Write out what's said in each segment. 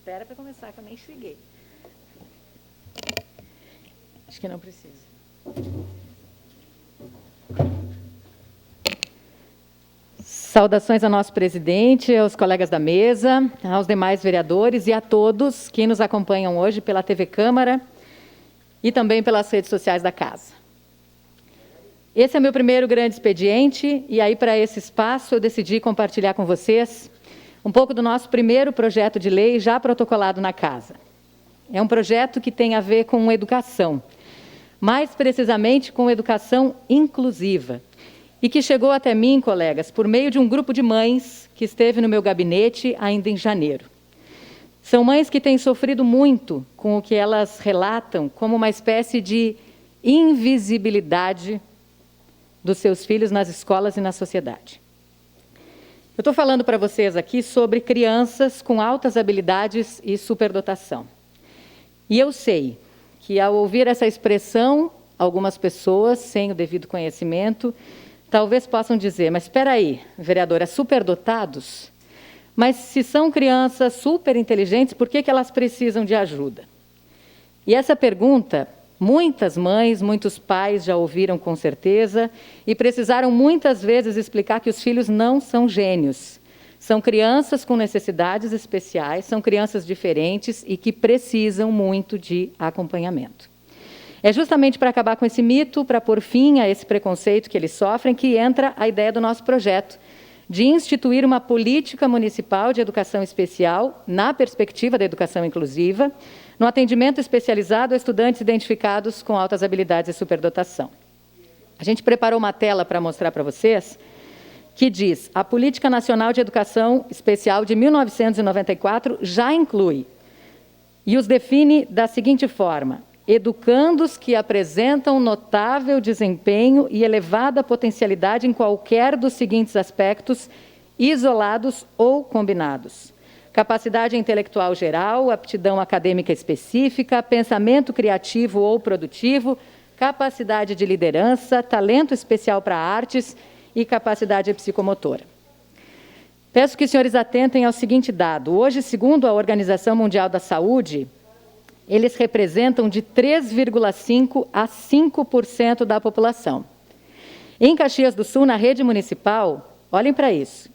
Espera para começar, que eu nem cheguei. Acho que não precisa. Saudações ao nosso presidente, aos colegas da mesa, aos demais vereadores e a todos que nos acompanham hoje pela TV Câmara e também pelas redes sociais da Casa. Esse é meu primeiro grande expediente e aí para esse espaço eu decidi compartilhar com vocês um pouco do nosso primeiro projeto de lei já protocolado na Casa. É um projeto que tem a ver com educação, mais precisamente com educação inclusiva, e que chegou até mim, colegas, por meio de um grupo de mães que esteve no meu gabinete ainda em janeiro. São mães que têm sofrido muito com o que elas relatam como uma espécie de invisibilidade dos seus filhos nas escolas e na sociedade. Eu estou falando para vocês aqui sobre crianças com altas habilidades e superdotação. E eu sei que, ao ouvir essa expressão, algumas pessoas, sem o devido conhecimento, talvez possam dizer, mas espera aí, vereadora, superdotados? Mas se são crianças super inteligentes, por que elas precisam de ajuda? E essa pergunta, muitas mães, muitos pais já ouviram com certeza e precisaram muitas vezes explicar que os filhos não são gênios. São crianças com necessidades especiais, são crianças diferentes e que precisam muito de acompanhamento. É justamente para acabar com esse mito, para pôr fim a esse preconceito que eles sofrem, que entra a ideia do nosso projeto de instituir uma política municipal de educação especial na perspectiva da educação inclusiva, no atendimento especializado a estudantes identificados com altas habilidades e superdotação. A gente preparou uma tela para mostrar para vocês, que diz, a Política Nacional de Educação Especial de 1994 já inclui, e os define da seguinte forma, educandos que apresentam notável desempenho e elevada potencialidade em qualquer dos seguintes aspectos, isolados ou combinados. Capacidade intelectual geral, aptidão acadêmica específica, pensamento criativo ou produtivo, capacidade de liderança, talento especial para artes e capacidade psicomotora. Peço que os senhores atentem ao seguinte dado. Hoje, segundo a Organização Mundial da Saúde, eles representam de 3,5% a 5% da população. Em Caxias do Sul, na rede municipal, olhem para isso.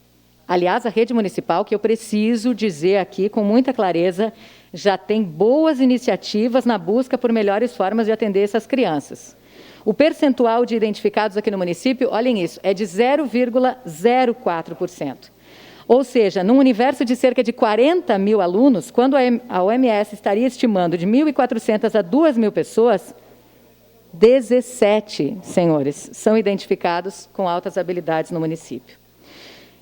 Aliás, a rede municipal, que eu preciso dizer aqui com muita clareza, já tem boas iniciativas na busca por melhores formas de atender essas crianças. O percentual de identificados aqui no município, olhem isso, é de 0,04%. Ou seja, num universo de cerca de 40 mil alunos, quando a OMS estaria estimando de 1.400 a 2.000 pessoas, 17, senhores, são identificados com altas habilidades no município.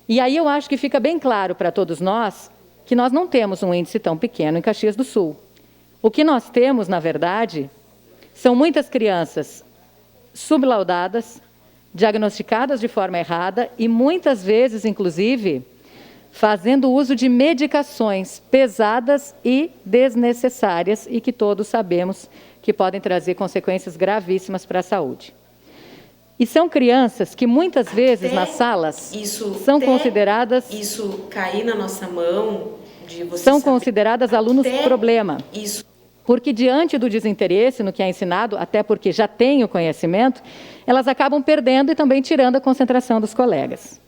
E aí eu acho que fica bem claro para todos nós que nós não temos um índice tão pequeno em Caxias do Sul. O que nós temos, na verdade, são muitas crianças sublaudadas, diagnosticadas de forma errada e muitas vezes, inclusive, fazendo uso de medicações pesadas e desnecessárias e que todos sabemos que podem trazer consequências gravíssimas para a saúde. E são crianças que muitas vezes nas salas são consideradas... Isso cair na nossa mão, de você são consideradas alunos problema. Isso. Porque diante do desinteresse no que é ensinado, até porque já têm o conhecimento, elas acabam perdendo e também tirando a concentração dos colegas.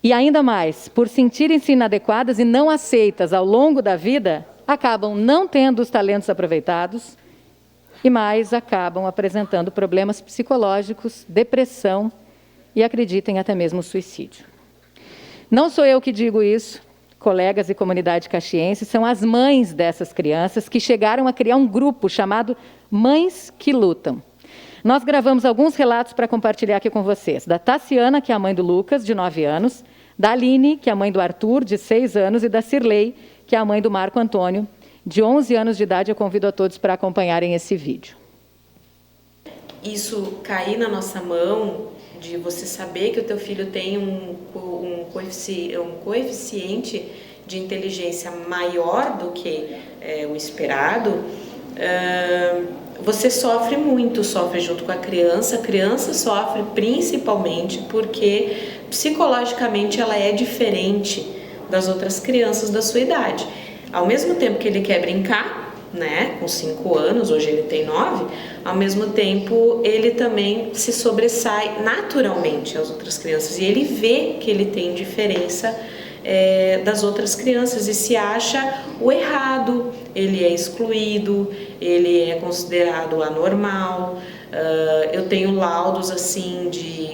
E ainda mais, por sentirem-se inadequadas e não aceitas ao longo da vida, acabam não tendo os talentos aproveitados e mais acabam apresentando problemas psicológicos, depressão e, acreditem, até mesmo suicídio. Não sou eu que digo isso, colegas e comunidade caxiense, são as mães dessas crianças que chegaram a criar um grupo chamado Mães que Lutam. Nós gravamos alguns relatos para compartilhar aqui com vocês. Da Tassiana, que é a mãe do Lucas, de 9 anos, da Aline, que é a mãe do Arthur, de 6 anos, e da Cirlei, que é a mãe do Marco Antônio, de 11 anos de idade. Eu convido a todos para acompanharem esse vídeo. Isso cair na nossa mão, de você saber que o teu filho tem um coeficiente de inteligência maior do que o esperado, você sofre muito, sofre junto com a criança sofre principalmente porque psicologicamente ela é diferente das outras crianças da sua idade. ao mesmo tempo que ele quer brincar, né, com 5 anos, hoje ele tem 9, ao mesmo tempo ele também se sobressai naturalmente às outras crianças e ele vê que ele tem diferença das outras crianças e se acha o errado, ele é excluído, ele é considerado anormal. Eu tenho laudos assim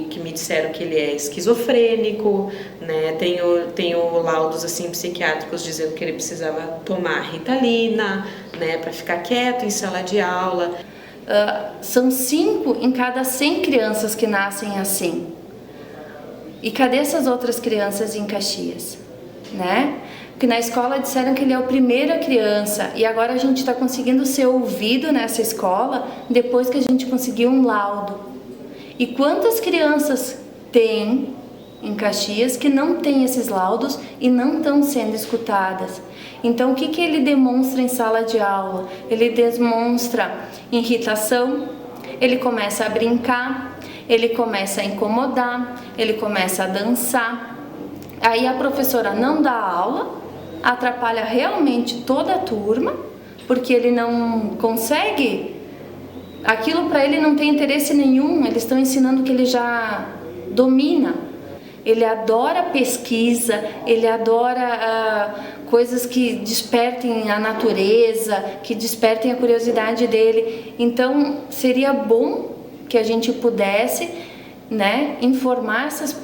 que me disseram que ele é esquizofrênico, né? Tenho laudos assim psiquiátricos dizendo que ele precisava tomar Ritalina, né, para ficar quieto em sala de aula. São 5 em cada 100 crianças que nascem assim. E cadê essas outras crianças em Caxias, né? Porque na escola disseram que ele é a primeira criança e agora a gente está conseguindo ser ouvido nessa escola depois que a gente conseguiu um laudo. E quantas crianças tem em Caxias que não têm esses laudos e não estão sendo escutadas? Então, o que ele demonstra em sala de aula? Ele demonstra irritação, ele começa a brincar, ele começa a incomodar, ele começa a dançar. Aí a professora não dá aula, atrapalha realmente toda a turma, porque ele não consegue, aquilo para ele não tem interesse nenhum, eles estão ensinando que ele já domina. Ele adora pesquisa, ele adora coisas que despertem a natureza, que despertem a curiosidade dele. Então, seria bom que a gente pudesse, né, informar essas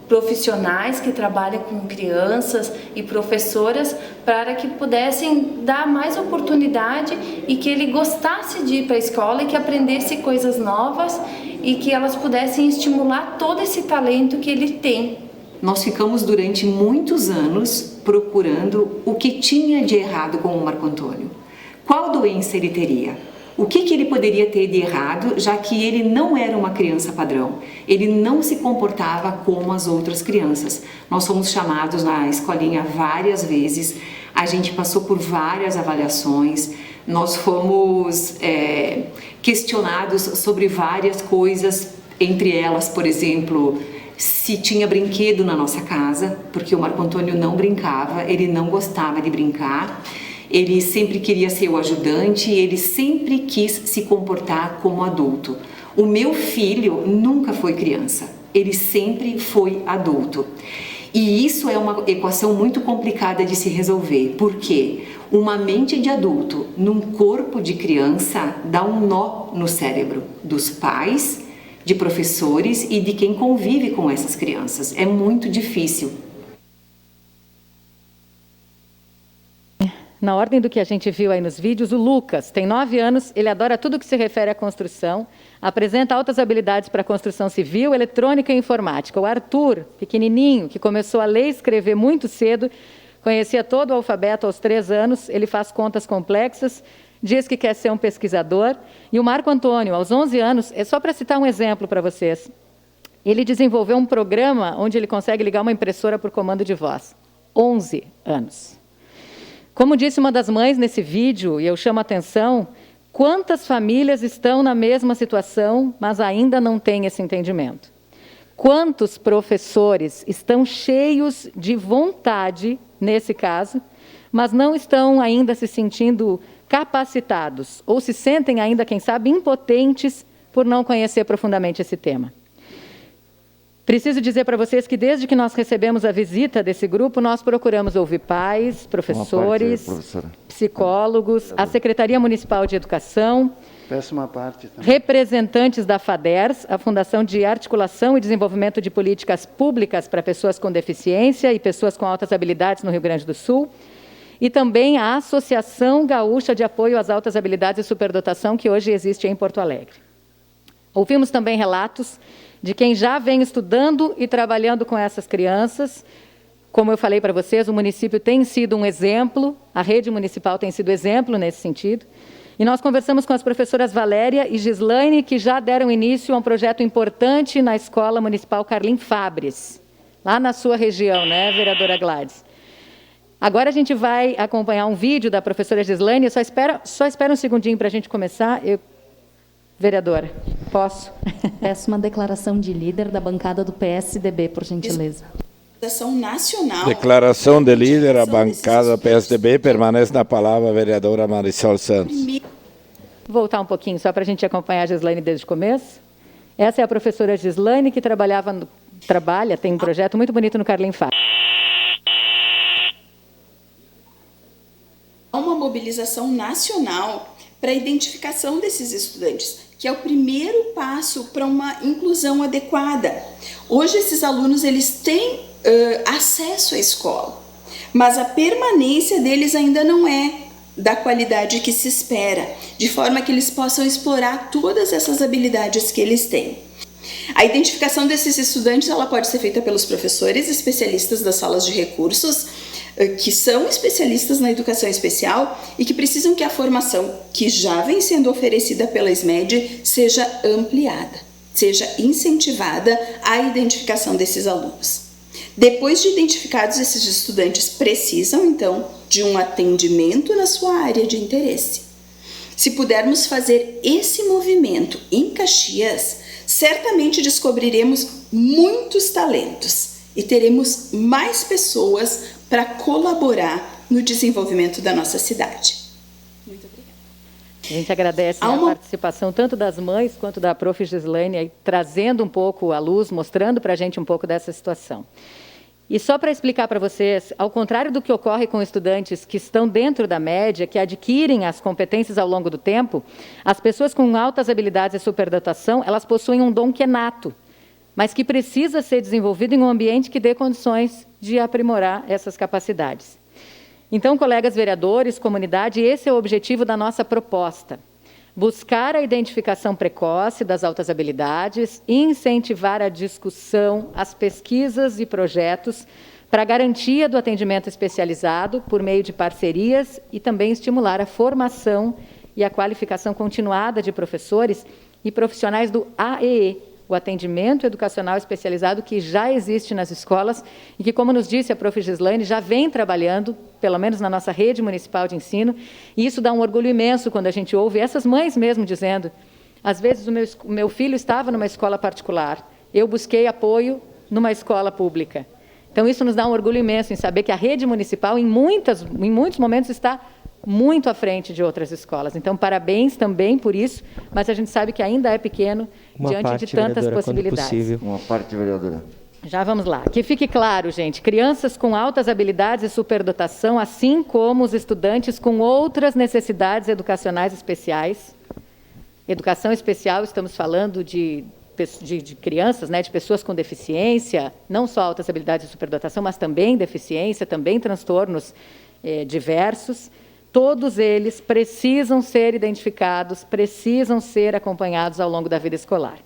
profissionais que trabalham com crianças e professoras para que pudessem dar mais oportunidade e que ele gostasse de ir para a escola e que aprendesse coisas novas e que elas pudessem estimular todo esse talento que ele tem. Nós ficamos durante muitos anos procurando o que tinha de errado com o Marco Antônio. Qual doença ele teria? O que ele poderia ter de errado, já que ele não era uma criança padrão? Ele não se comportava como as outras crianças. Nós fomos chamados na escolinha várias vezes, a gente passou por várias avaliações, nós fomos questionados sobre várias coisas, entre elas, por exemplo, se tinha brinquedo na nossa casa, porque o Marco Antônio não brincava, ele não gostava de brincar. Ele sempre queria ser o ajudante e ele sempre quis se comportar como adulto. O meu filho nunca foi criança, ele sempre foi adulto. E isso é uma equação muito complicada de se resolver, porque uma mente de adulto num corpo de criança dá um nó no cérebro dos pais, de professores e de quem convive com essas crianças. É muito difícil. Na ordem do que a gente viu aí nos vídeos, o Lucas tem 9 anos, ele adora tudo que se refere à construção, apresenta altas habilidades para a construção civil, eletrônica e informática. O Arthur, pequenininho, que começou a ler e escrever muito cedo, conhecia todo o alfabeto aos 3 anos, ele faz contas complexas, diz que quer ser um pesquisador. E o Marco Antônio, aos 11 anos, é só para citar um exemplo para vocês, ele desenvolveu um programa onde ele consegue ligar uma impressora por comando de voz. 11 anos. Como disse uma das mães nesse vídeo, e eu chamo a atenção, quantas famílias estão na mesma situação, mas ainda não têm esse entendimento? Quantos professores estão cheios de vontade, nesse caso, mas não estão ainda se sentindo capacitados, ou se sentem ainda, quem sabe, impotentes por não conhecer profundamente esse tema? Preciso dizer para vocês que desde que nós recebemos a visita desse grupo, nós procuramos ouvir pais, professores, psicólogos, a Secretaria Municipal de Educação, representantes da FADERS, a Fundação de Articulação e Desenvolvimento de Políticas Públicas para Pessoas com Deficiência e Pessoas com Altas Habilidades no Rio Grande do Sul, e também a Associação Gaúcha de Apoio às Altas Habilidades e Superdotação, que hoje existe em Porto Alegre. Ouvimos também relatos de quem já vem estudando e trabalhando com essas crianças. Como eu falei para vocês, o município tem sido um exemplo, a rede municipal tem sido exemplo nesse sentido. E nós conversamos com as professoras Valéria e Gislaine, que já deram início a um projeto importante na Escola Municipal Carlim Fabres, lá na sua região, né, vereadora Gladys? Agora a gente vai acompanhar um vídeo da professora Gislaine. Só espera um segundinho para a gente começar. Vereadora, posso? Peço uma declaração de líder da bancada do PSDB, por gentileza. Nacional. Declaração de líder, a bancada PSDB, permanece na palavra a vereadora Marisol Santos. Vou voltar um pouquinho, só para a gente acompanhar a Gislaine desde o começo. Essa é a professora Gislaine, que tem um projeto muito bonito no Carlin Fá. Há uma mobilização nacional para a identificação desses estudantes, que é o primeiro passo para uma inclusão adequada. Hoje esses alunos eles têm acesso à escola, mas a permanência deles ainda não é da qualidade que se espera, de forma que eles possam explorar todas essas habilidades que eles têm. A identificação desses estudantes ela pode ser feita pelos professores especialistas das salas de recursos, que são especialistas na educação especial e que precisam que a formação que já vem sendo oferecida pela SMED seja ampliada, seja incentivada a identificação desses alunos. Depois de identificados, esses estudantes precisam, então, de um atendimento na sua área de interesse. Se pudermos fazer esse movimento em Caxias, certamente descobriremos muitos talentos e teremos mais pessoas para colaborar no desenvolvimento da nossa cidade. Muito obrigada. A gente agradece a participação tanto das mães quanto da prof. Gislaine, aí, trazendo um pouco à luz, mostrando para a gente um pouco dessa situação. E só para explicar para vocês, ao contrário do que ocorre com estudantes que estão dentro da média, que adquirem as competências ao longo do tempo, as pessoas com altas habilidades e superdotação, elas possuem um dom que é nato, mas que precisa ser desenvolvido em um ambiente que dê condições de aprimorar essas capacidades. Então, colegas vereadores, comunidade, esse é o objetivo da nossa proposta. Buscar a identificação precoce das altas habilidades, incentivar a discussão, as pesquisas e projetos para a garantia do atendimento especializado por meio de parcerias e também estimular a formação e a qualificação continuada de professores e profissionais do AEE, o atendimento educacional especializado que já existe nas escolas e que, como nos disse a prof. Gislaine, já vem trabalhando, pelo menos na nossa rede municipal de ensino, e isso dá um orgulho imenso quando a gente ouve essas mães mesmo dizendo, às vezes o meu filho estava numa escola particular, eu busquei apoio numa escola pública. Então isso nos dá um orgulho imenso em saber que a rede municipal, em muitos momentos, está muito à frente de outras escolas. Então, parabéns também por isso, mas a gente sabe que ainda é pequeno diante de tantas possibilidades. Uma parte, vereadora. Já vamos lá. Que fique claro, gente, crianças com altas habilidades e superdotação, assim como os estudantes com outras necessidades educacionais especiais. Educação especial, estamos falando de crianças, né, de pessoas com deficiência, não só altas habilidades e superdotação, mas também deficiência, também transtornos diversos. Todos eles precisam ser identificados, precisam ser acompanhados ao longo da vida escolar.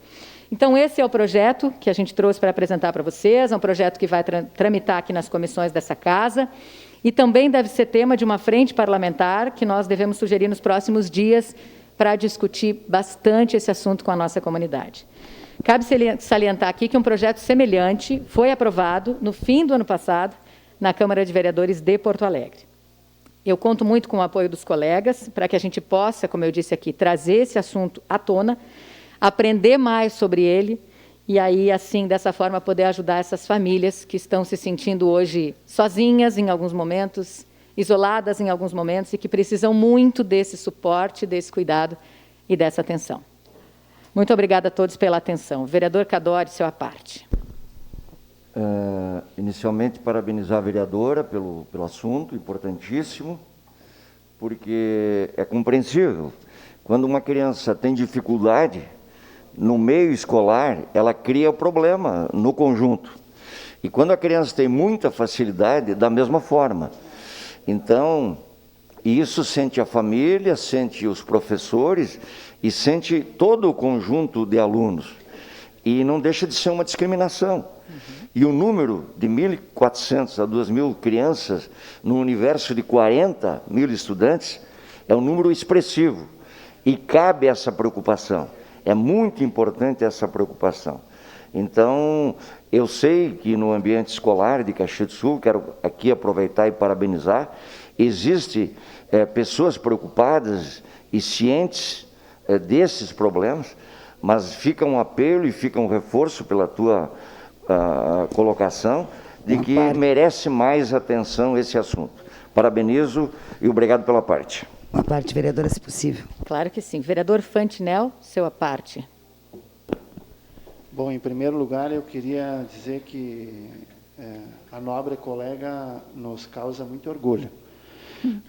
Então, esse é o projeto que a gente trouxe para apresentar para vocês, é um projeto que vai tramitar aqui nas comissões dessa casa e também deve ser tema de uma frente parlamentar que nós devemos sugerir nos próximos dias para discutir bastante esse assunto com a nossa comunidade. Cabe salientar aqui que um projeto semelhante foi aprovado no fim do ano passado na Câmara de Vereadores de Porto Alegre. Eu conto muito com o apoio dos colegas para que a gente possa, como eu disse aqui, trazer esse assunto à tona, aprender mais sobre ele e aí, assim, dessa forma, poder ajudar essas famílias que estão se sentindo hoje sozinhas em alguns momentos, isoladas em alguns momentos e que precisam muito desse suporte, desse cuidado e dessa atenção. Muito obrigada a todos pela atenção. Vereador Cadore, seu à parte. Inicialmente, parabenizar a vereadora pelo assunto, importantíssimo, porque é compreensível. Quando uma criança tem dificuldade no meio escolar, ela cria problema no conjunto. E quando a criança tem muita facilidade, da mesma forma. Então, isso sente a família, sente os professores e sente todo o conjunto de alunos. E não deixa de ser uma discriminação. E o número de 1.400 a 2.000 crianças no universo de 40.000 estudantes é um número expressivo. E cabe essa preocupação. É muito importante essa preocupação. Então, eu sei que no ambiente escolar de Caxias do Sul, quero aqui aproveitar e parabenizar, existe pessoas preocupadas e cientes desses problemas, mas fica um apelo e fica um reforço pela tua colocação de que merece mais atenção esse assunto. Parabenizo e obrigado pela parte. Uma parte, vereadora, se possível. Claro que sim. Vereador Fantinel, sua parte. Bom, em primeiro lugar, eu queria dizer que a nobre colega nos causa muito orgulho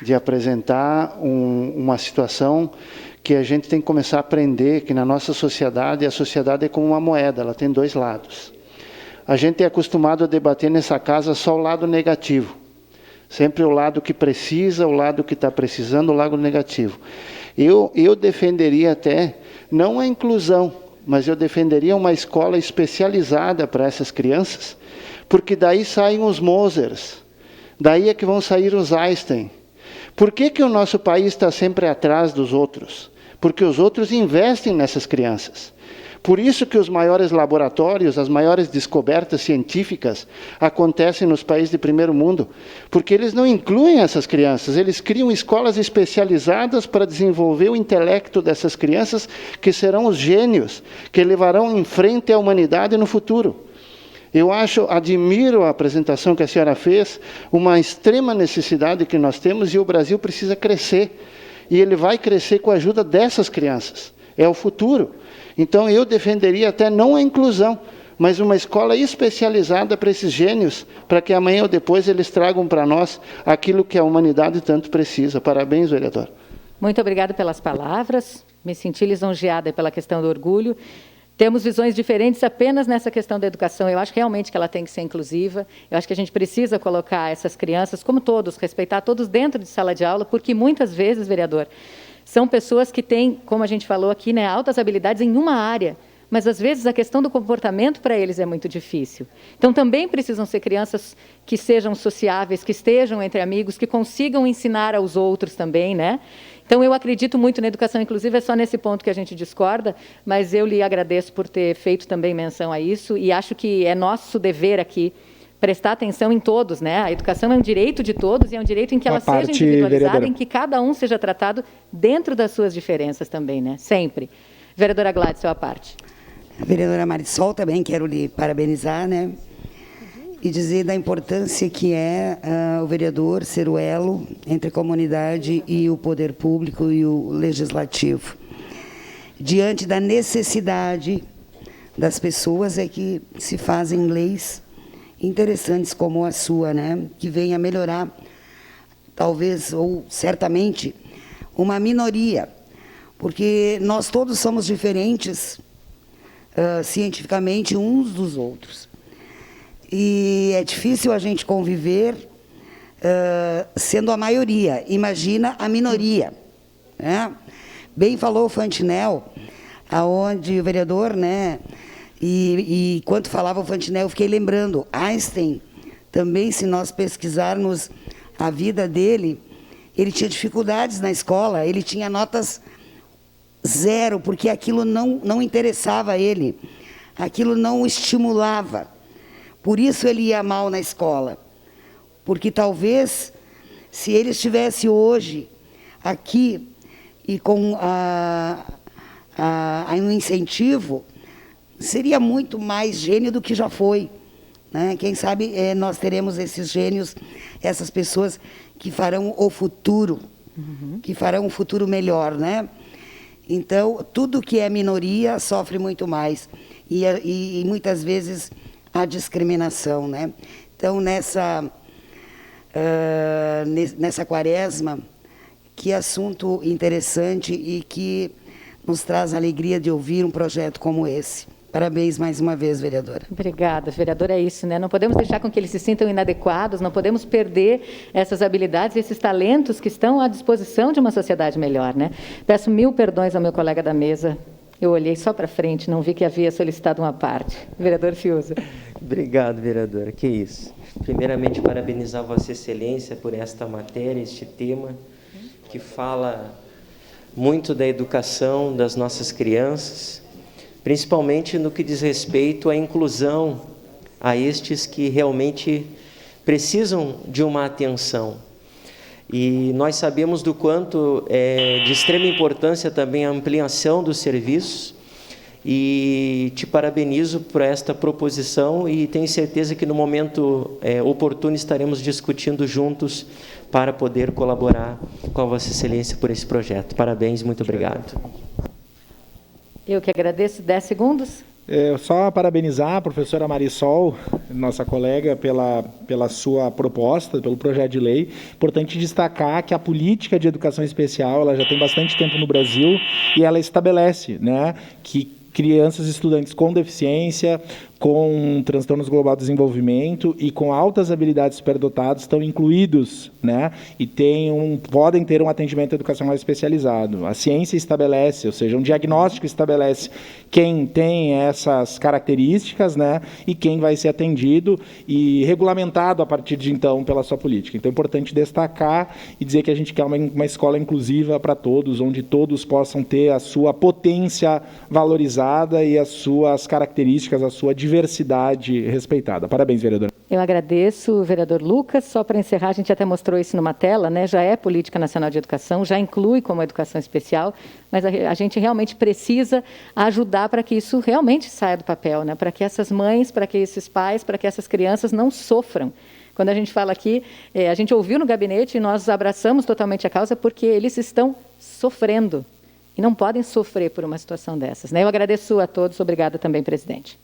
de apresentar uma situação que a gente tem que começar a aprender que na nossa sociedade, a sociedade é como uma moeda, ela tem dois lados. A gente é acostumado a debater nessa casa só o lado negativo. Sempre o lado que precisa, o lado que está precisando, o lado negativo. Eu defenderia até, não a inclusão, mas eu defenderia uma escola especializada para essas crianças, porque daí saem os Mozarts, daí é que vão sair os Einstein. Por que o nosso país está sempre atrás dos outros? Porque os outros investem nessas crianças. Por isso que os maiores laboratórios, as maiores descobertas científicas acontecem nos países de primeiro mundo, porque eles não incluem essas crianças, eles criam escolas especializadas para desenvolver o intelecto dessas crianças, que serão os gênios, que levarão em frente a humanidade no futuro. Eu admiro a apresentação que a senhora fez, uma extrema necessidade que nós temos, e o Brasil precisa crescer. E ele vai crescer com a ajuda dessas crianças. É o futuro. Então, eu defenderia até não a inclusão, mas uma escola especializada para esses gênios, para que amanhã ou depois eles tragam para nós aquilo que a humanidade tanto precisa. Parabéns, vereador. Muito obrigada pelas palavras. Me senti lisonjeada pela questão do orgulho. Temos visões diferentes apenas nessa questão da educação. Eu acho realmente que ela tem que ser inclusiva. Eu acho que a gente precisa colocar essas crianças, como todos, respeitar todos dentro de sala de aula, porque muitas vezes, vereador, são pessoas que têm, como a gente falou aqui, né, altas habilidades em uma área, mas às vezes a questão do comportamento para eles é muito difícil. Então também precisam ser crianças que sejam sociáveis, que estejam entre amigos, que consigam ensinar aos outros também, né? Então eu acredito muito na educação inclusiva, é só nesse ponto que a gente discorda, mas eu lhe agradeço por ter feito também menção a isso e acho que é nosso dever aqui prestar atenção em todos, né? A educação é um direito de todos e é um direito em que ela seja individualizada, vereadora, em que cada um seja tratado dentro das suas diferenças também, né? Sempre. Vereadora Gladys, sua parte. Vereadora Marisol, também quero lhe parabenizar, né? E dizer da importância que é o vereador ser o elo entre a comunidade e o poder público e o legislativo. Diante da necessidade das pessoas é que se fazem leis interessantes como a sua, né? Que venha melhorar, talvez, ou certamente, uma minoria, porque nós todos somos diferentes cientificamente uns dos outros. E é difícil a gente conviver sendo a maioria. Imagina a minoria, né? Bem falou o Fantinel, aonde o vereador, né? E enquanto falava o Fantinel, eu fiquei lembrando, Einstein, também, se nós pesquisarmos a vida dele, ele tinha dificuldades na escola, ele tinha notas 0, porque aquilo não interessava a ele, aquilo não o estimulava. Por isso ele ia mal na escola, porque talvez, se ele estivesse hoje aqui e com um incentivo, seria muito mais gênio do que já foi, né? Quem sabe nós teremos esses gênios, essas pessoas que farão o futuro, que farão um futuro melhor, né? Então, tudo que é minoria sofre muito mais, e muitas vezes a discriminação, né? Então, nessa quaresma, que assunto interessante e que nos traz a alegria de ouvir um projeto como esse. Parabéns mais uma vez, vereadora. Obrigada, vereadora, é isso, né? Não podemos deixar com que eles se sintam inadequados, não podemos perder essas habilidades, esses talentos que estão à disposição de uma sociedade melhor, né? Peço 1000 perdões ao meu colega da mesa. Eu olhei só para frente, não vi que havia solicitado uma parte. Vereador Fiuza. Obrigado, vereadora. Que isso. Primeiramente, parabenizar Vossa Excelência por esta matéria, este tema, que fala muito da educação das nossas crianças, principalmente no que diz respeito à inclusão a estes que realmente precisam de uma atenção. E nós sabemos do quanto é de extrema importância também a ampliação dos serviços e te parabenizo por esta proposição e tenho certeza que no momento oportuno estaremos discutindo juntos para poder colaborar com a Vossa Excelência por esse projeto. Parabéns, muito obrigado. Eu que agradeço. 10 segundos. Só parabenizar a professora Marisol, nossa colega, pela sua proposta, pelo projeto de lei. Importante destacar que a política de educação especial ela já tem bastante tempo no Brasil e ela estabelece, né, que crianças e estudantes com deficiência, com transtornos global de desenvolvimento e com altas habilidades superdotadas estão incluídos, né? E podem ter um atendimento educacional especializado. A ciência estabelece, ou seja, um diagnóstico estabelece quem tem essas características, né? E quem vai ser atendido e regulamentado a partir de então pela sua política. Então é importante destacar e dizer que a gente quer uma escola inclusiva para todos, onde todos possam ter a sua potência valorizada e as suas características, a sua diversidade respeitada. Parabéns, vereador. Eu agradeço, vereador Lucas. Só para encerrar, a gente até mostrou isso numa tela, né? Já é Política Nacional de Educação, já inclui como educação especial, mas a gente realmente precisa ajudar para que isso realmente saia do papel, né? Para que essas mães, para que esses pais, para que essas crianças não sofram. Quando a gente fala aqui, a gente ouviu no gabinete e nós abraçamos totalmente a causa porque eles estão sofrendo e não podem sofrer por uma situação dessas, né? Eu agradeço a todos. Obrigada também, presidente.